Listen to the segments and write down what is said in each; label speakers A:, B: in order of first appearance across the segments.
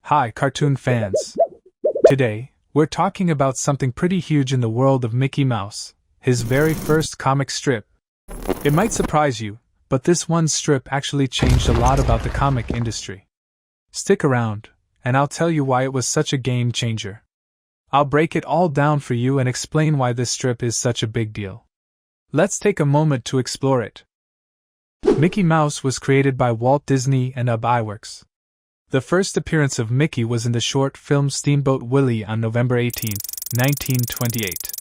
A: Hi, cartoon fans. Today, we're talking about something pretty huge in the world of Mickey Mouse, his very first comic strip. It might surprise you, but this one strip actually changed a lot about the comic industry. Stick around, and I'll tell you why it was such a game changer. I'll break it all down for you and explain why this strip is such a big deal. Let's take a moment to explore it. Mickey Mouse was created by Walt Disney and Ub Iwerks. The first appearance of Mickey was in the short film Steamboat Willie on November 18, 1928.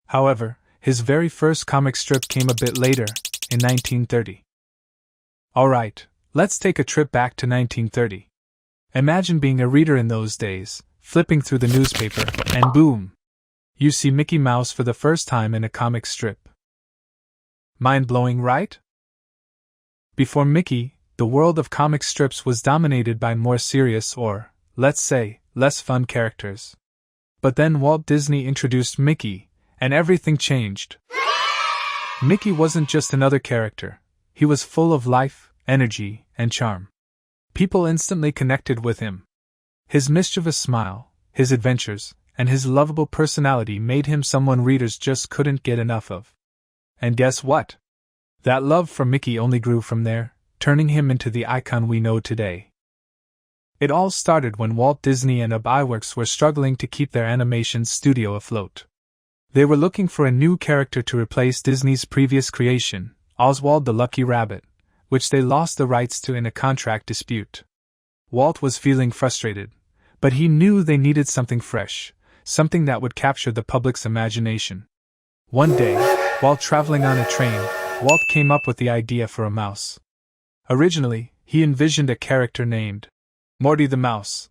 A: However, his very first comic strip came a bit later, in 1930. Alright, let's take a trip back to 1930. Imagine being a reader in those days, flipping through the newspaper, and boom! You see Mickey Mouse for the first time in a comic strip. Mind-blowing, right? Before Mickey, the world of comic strips was dominated by more serious or, let's say, less fun characters. But then Walt Disney introduced Mickey, and everything changed. Mickey wasn't just another character, he was full of life, energy, and charm. People instantly connected with him. His mischievous smile, his adventures, and his lovable personality made him someone readers just couldn't get enough of. And guess what? That love for Mickey only grew from there, turning him into the icon we know today. It all started when Walt Disney and Ub Iwerks were struggling to keep their animation studio afloat. They were looking for a new character to replace Disney's previous creation, Oswald the Lucky Rabbit, which they lost the rights to in a contract dispute. Walt was feeling frustrated, but he knew they needed something fresh, something that would capture the public's imagination. One day, while traveling on a train, Walt came up with the idea for a mouse. Originally, he envisioned a character named Morty the Mouse,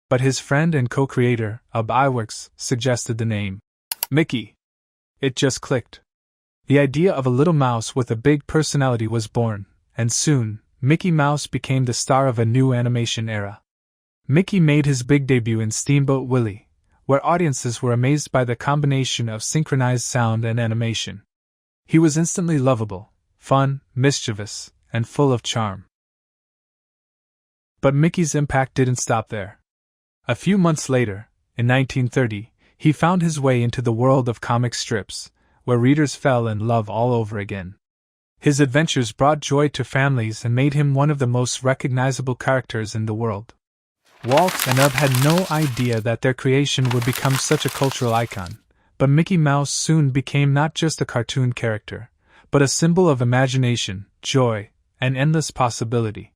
A: but his friend and co-creator, Ub Iwerks, suggested the name Mickey. It just clicked. The idea of a little mouse with a big personality was born, and soon, Mickey Mouse became the star of a new animation era. Mickey made his big debut in Steamboat Willie, where audiences were amazed by the combination of synchronized sound and animation. He was instantly lovable, fun, mischievous, and full of charm. But Mickey's impact didn't stop there. A few months later, in 1930, he found his way into the world of comic strips, where readers fell in love all over again. His adventures brought joy to families and made him one of the most recognizable characters in the world. Walt and Ub had no idea that their creation would become such a cultural icon, but Mickey Mouse soon became not just a cartoon character, but a symbol of imagination, joy, and endless possibility.